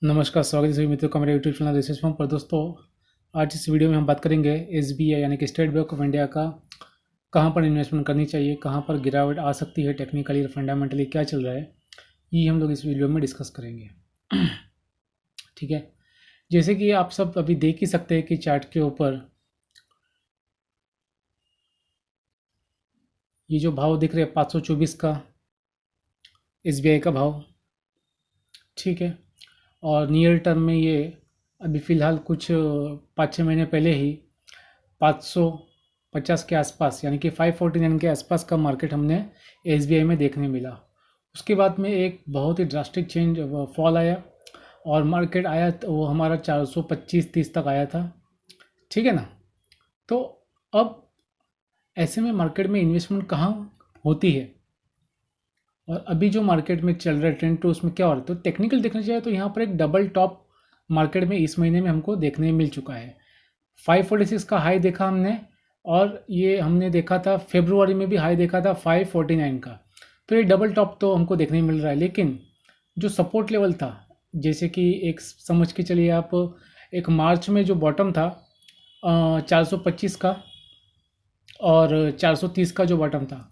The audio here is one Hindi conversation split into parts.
नमस्कार, स्वागत है सभी मित्रों का मेरे यूट्यूब चैनल रिसर्च फॉर्म पर। दोस्तों, आज इस वीडियो में हम बात करेंगे एसबीआई यानी कि स्टेट बैंक ऑफ इंडिया का कहाँ पर इन्वेस्टमेंट करनी चाहिए, कहाँ पर गिरावट आ सकती है, टेक्निकली और फंडामेंटली क्या चल रहा है, ये हम लोग इस वीडियो में डिस्कस करेंगे। ठीक है, जैसे कि आप सब अभी देख ही सकते हैं कि चार्ट के ऊपर ये जो भाव दिख रहे हैं 524 का एसबीआई का भाव, ठीक है। और नियर टर्म में ये अभी फ़िलहाल कुछ 5-6 महीने पहले ही 550 के आसपास यानी कि 549 के आसपास का मार्केट हमने एसबीआई में देखने मिला। उसके बाद में एक बहुत ही ड्रास्टिक चेंज फॉल आया और मार्केट आया तो वो हमारा 425-30 तक आया था, ठीक है ना। तो अब ऐसे में मार्केट में इन्वेस्टमेंट कहाँ होती है और अभी जो मार्केट में चल रहा है ट्रेंड, तो उसमें क्या हो रहा है, तो टेक्निकल देखना चाहिए तो यहाँ पर एक डबल टॉप मार्केट में इस महीने में हमको देखने मिल चुका है। 546 का हाई देखा हमने और ये हमने देखा था फेब्रुआरी में भी हाई देखा था 549 का। तो ये डबल टॉप तो हमको देखने मिल रहा है, लेकिन जो सपोर्ट लेवल था, जैसे कि एक समझ के चलिए आप, एक मार्च में जो बॉटम था 425 का और 430 का जो बॉटम था,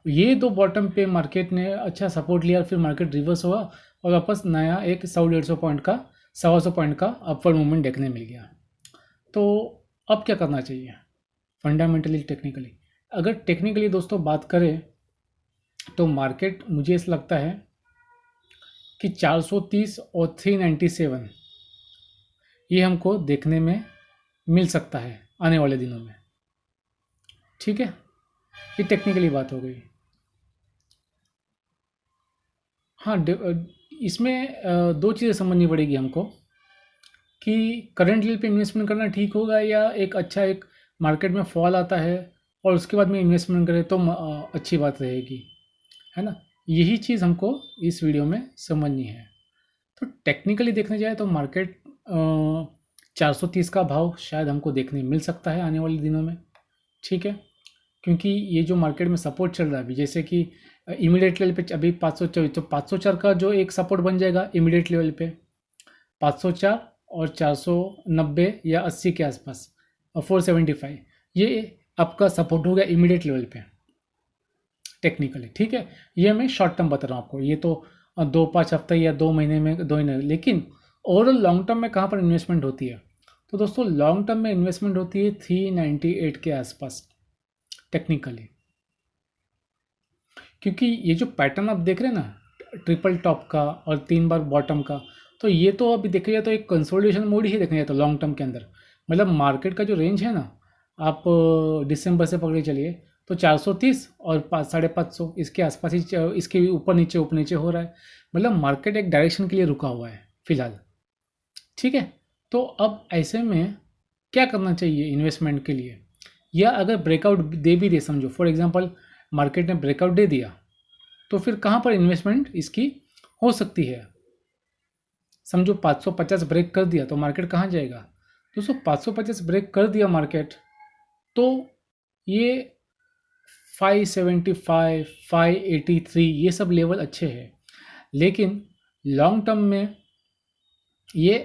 ये दो बॉटम पे मार्केट ने अच्छा सपोर्ट लिया, फिर मार्केट रिवर्स हुआ और वापस नया एक 100-150 पॉइंट का 100 पॉइंट का अपवर्ड मूवमेंट देखने मिल गया। तो अब क्या करना चाहिए फंडामेंटली टेक्निकली? अगर टेक्निकली दोस्तों बात करें तो मार्केट मुझे ऐसा लगता है कि 430 और 397 ये हमको देखने में मिल सकता है आने वाले दिनों में, ठीक है। ये टेक्निकली बात हो गई। हाँ, इसमें दो चीज़ें समझनी पड़ेगी हमको कि करंट लेवल पे इन्वेस्टमेंट करना ठीक होगा या एक अच्छा एक मार्केट में फॉल आता है और उसके बाद में इन्वेस्टमेंट करें तो अच्छी बात रहेगी, है ना। यही चीज़ हमको इस वीडियो में समझनी है। तो टेक्निकली देखने जाए तो मार्केट 430 का भाव शायद हमको देखने मिल सकता है आने वाले दिनों में, ठीक है। क्योंकि ये जो मार्केट में सपोर्ट चल रहा है अभी, जैसे कि इमीडिएट लेवल पे अभी 504, तो 504 का जो एक सपोर्ट बन जाएगा इमीडिएट लेवल पे 504 और 490 या 80 के आसपास और 475, ये आपका सपोर्ट हो गया इमीडिएट लेवल पे टेक्निकली, ठीक है। ये मैं शॉर्ट टर्म बता रहा हूँ आपको, ये तो 2-5 हफ्ते या 2 महीने में 2 महीने, लेकिन ओवरऑल लॉन्ग टर्म में कहाँ पर इन्वेस्टमेंट होती है, तो दोस्तों लॉन्ग टर्म में इन्वेस्टमेंट होती है 398 के आसपास टेक्निकली। क्योंकि ये जो पैटर्न आप देख रहे हैं ना, ट्रिपल टॉप का और 3 बार बॉटम का, तो ये तो अभी देखा जाए तो एक कंसोलिडेशन मोड ही देखने जाए तो लॉन्ग टर्म के अंदर, मतलब मार्केट का जो रेंज है ना, आप दिसंबर से पकड़े चलिए तो 430 और 550 इसके आसपास ही इसके ऊपर नीचे हो रहा है, मतलब मार्केट एक डायरेक्शन के लिए रुका हुआ है फिलहाल, ठीक है। तो अब ऐसे में क्या करना चाहिए इन्वेस्टमेंट के लिए, या अगर ब्रेकआउट दे भी दे, समझो फॉर एग्जांपल मार्केट ने ब्रेकआउट दे दिया, तो फिर कहाँ पर इन्वेस्टमेंट इसकी हो सकती है। समझो 550 ब्रेक कर दिया तो मार्केट कहाँ जाएगा दोस्तों, 550 ब्रेक कर दिया मार्केट तो ये 575 583 ये सब लेवल अच्छे हैं, लेकिन लॉन्ग टर्म में ये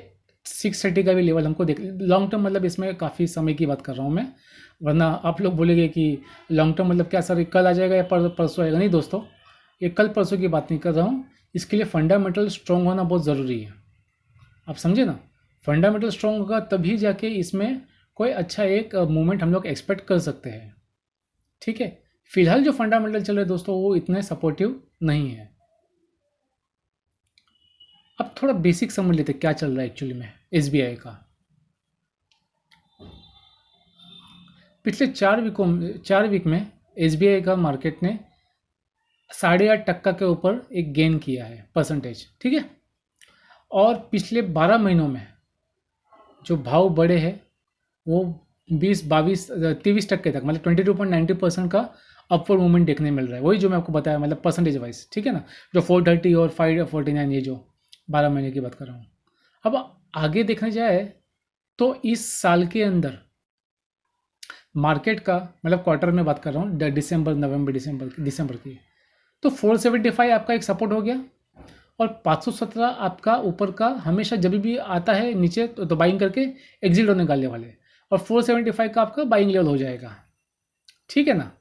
630 का भी लेवल हमको देख, लॉन्ग टर्म मतलब इसमें काफ़ी समय की बात कर रहा हूँ मैं, वरना आप लोग बोलेंगे कि लॉन्ग टर्म मतलब क्या सर कल आ जाएगा या परसों आएगा। नहीं दोस्तों, ये कल परसों की बात नहीं कर रहा हूँ, इसके लिए फंडामेंटल स्ट्रॉन्ग होना बहुत ज़रूरी है, आप समझे ना। फंडामेंटल स्ट्रॉन्ग होगा तभी जाके इसमें कोई अच्छा एक मूवमेंट हम लोग एक्सपेक्ट कर सकते हैं, ठीक है। फिलहाल जो फंडामेंटल चल रहे हैं दोस्तों वो इतने सपोर्टिव नहीं है। अब थोड़ा बेसिक समझ लेते क्या चल रहा है एक्चुअली में एसबीआई का। पिछले 4 वीक में एसबीआई का मार्केट ने 8.5% के ऊपर एक गेन किया है परसेंटेज, ठीक है। और पिछले 12 महीनों में जो भाव बढ़े हैं वो 20-22-23% तक, मतलब 22.90% का अपवर्ड मूवमेंट देखने मिल रहा है, वही जो मैं आपको बताया, मतलब परसेंटेज वाइज, ठीक है ना। जो 430 और 549 ये जो 12 महीने की बात कर रहा हूँ। अब आगे देखने जाए तो इस साल के अंदर मार्केट का, मतलब क्वार्टर में बात कर रहा हूँ, दिसंबर नवंबर दिसंबर की, तो 475 आपका एक सपोर्ट हो गया और 517 आपका ऊपर का हमेशा जब भी आता है नीचे तो बाइंग करके एग्जिट होने वाले वाले, और 475 का आपका बाइंग लेवल हो जाएगा। ठीक है ना।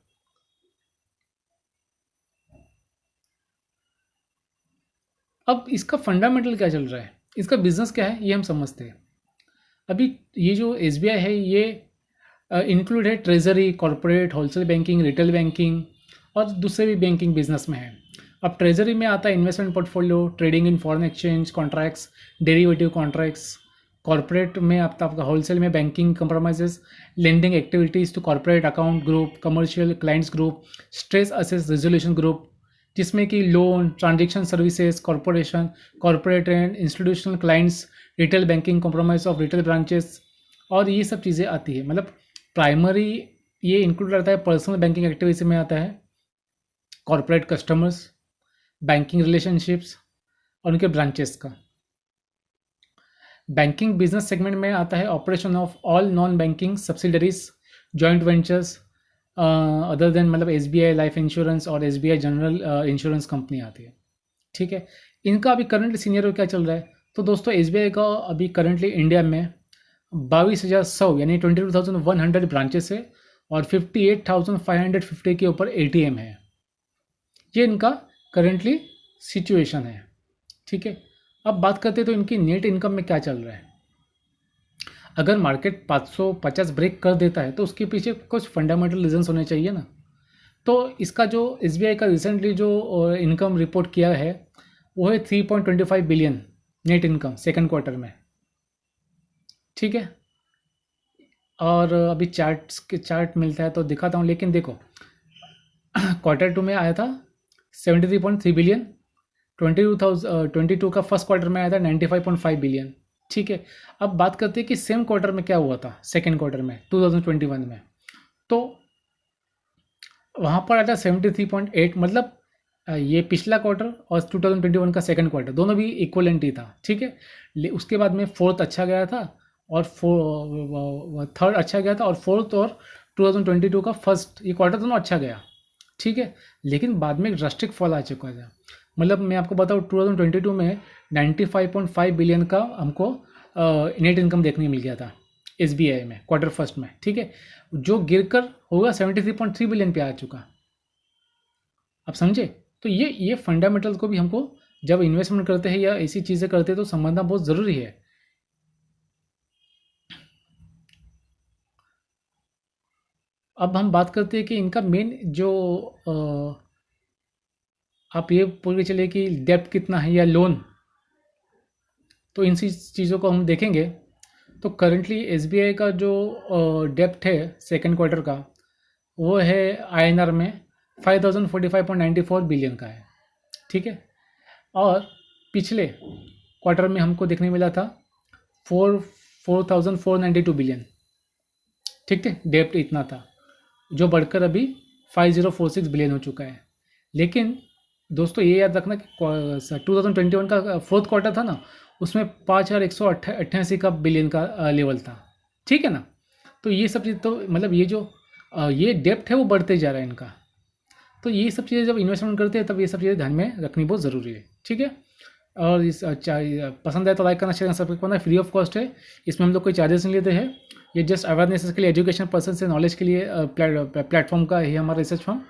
अब इसका फंडामेंटल क्या चल रहा है, इसका बिजनेस क्या है, ये हम समझते हैं। अभी ये जो एसबीआई है ये इंक्लूड है treasury, corporate, wholesale banking, retail banking और दूसरे भी बैंकिंग बिजनेस में है। अब ट्रेजरी में आता है investment portfolio, trading in foreign exchange contracts, derivative contracts. Corporate में आपका होलसेल में banking compromises, lending activities to corporate account group, commercial clients group, stress असेस रेजोल्यूशन ग्रुप, जिसमें कि loan, transaction services, corporation, corporate and institutional clients, retail banking, compromise of retail branches और ये सब चीज़ें आती है। मतलब प्राइमरी ये इंक्लूड रहता है पर्सनल बैंकिंग एक्टिविटी में आता है, कॉरपोरेट कस्टमर्स, बैंकिंग रिलेशनशिप्स और उनके ब्रांचेस का। बैंकिंग बिजनेस सेगमेंट में आता है operation of all non banking subsidiaries, joint ventures other than, मतलब एसबीआई लाइफ इंश्योरेंस और एसबीआई जनरल इंश्योरेंस कंपनी आती है। ठीक है, इनका अभी करंट सीनियर क्या चल रहा है, तो दोस्तों एसबीआई का अभी करंटली इंडिया में 22,100 यानी 22,100 ब्रांचेस है और 58,550 के ऊपर एटीएम है। ये इनका करंटली सिचुएशन है। ठीक है, अब बात करते हैं तो इनकी नेट इनकम में क्या चल रहा है। अगर मार्केट 550 ब्रेक कर देता है तो उसके पीछे कुछ फंडामेंटल रीजंस होने चाहिए ना। तो इसका जो एसबीआई का रिसेंटली जो इनकम रिपोर्ट किया है वो है 3.25 billion net income second quarter में। ठीक है, और अभी चार्ट मिलता है तो दिखाता हूँ, लेकिन देखो Q2 में आया था 73.3 बिलियन, 22 का फर्स्ट क्वार्टर में आया था 95.5 बिलियन। ठीक है, अब बात करते हैं कि सेम क्वार्टर में क्या हुआ था सेकेंड क्वार्टर में 2021 में, तो वहाँ पर आया था 73.8, मतलब ये पिछला क्वार्टर और 2021 का सेकंड क्वार्टर दोनों भी इक्वलेंट ही था। ठीक है, उसके बाद में फोर्थ अच्छा गया था और थर्ड अच्छा गया था और फोर्थ और 2022 का फर्स्ट ये क्वार्टर दोनों अच्छा गया। ठीक है, लेकिन बाद में एक ड्रास्टिक फॉल आ चुका था। मतलब मैं आपको बताऊँ 2022 में 95.5 बिलियन का हमको नेट इनकम देखने मिल गया था एसबीआई में क्वार्टर फर्स्ट में। ठीक है, जो गिरकर होगा 73.3 बिलियन पे आ चुका। आप समझे, तो ये फंडामेंटल को भी हमको जब इन्वेस्टमेंट करते हैं या ऐसी चीज़ें करते हैं तो समझना बहुत ज़रूरी है। अब हम बात करते हैं कि इनका मेन जो आप ये बोल के चलिए कि डेप्ट कितना है या लोन, तो इन चीज़ों को हम देखेंगे तो करंटली एसबीआई का जो डेप्ट है सेकंड क्वार्टर का वो है आईएनआर में 5045.94 बिलियन का है। ठीक है, और पिछले क्वार्टर में हमको देखने मिला था 4492 बिलियन। ठीक है, डेप्ट इतना था जो बढ़कर अभी 5046 बिलियन हो चुका है। लेकिन दोस्तों ये याद रखना कि 2021 का फोर्थ क्वार्टर था ना, उसमें 5188 का बिलियन का लेवल था। ठीक है ना, तो ये सब चीज़ तो मतलब ये जो ये डेप्ट है वो बढ़ते जा रहा है इनका। तो ये सब चीज़ें जब इन्वेस्टमेंट करते हैं तब ये सब चीज़ें ध्यान में रखनी बहुत ज़रूरी है। ठीक है, और इस पसंद आए तो लाइक करना, शेयर करना, सब्सक्राइब करना, फ्री ऑफ कॉस्ट है, इसमें हम लोग कोई चार्जेस नहीं लेते हैं। ये जस्ट अवेयरनेस के लिए, एजुकेशन पर्सन से नॉलेज के लिए प्लेटफॉर्म का ही हमारा रिसर्च फॉर्म।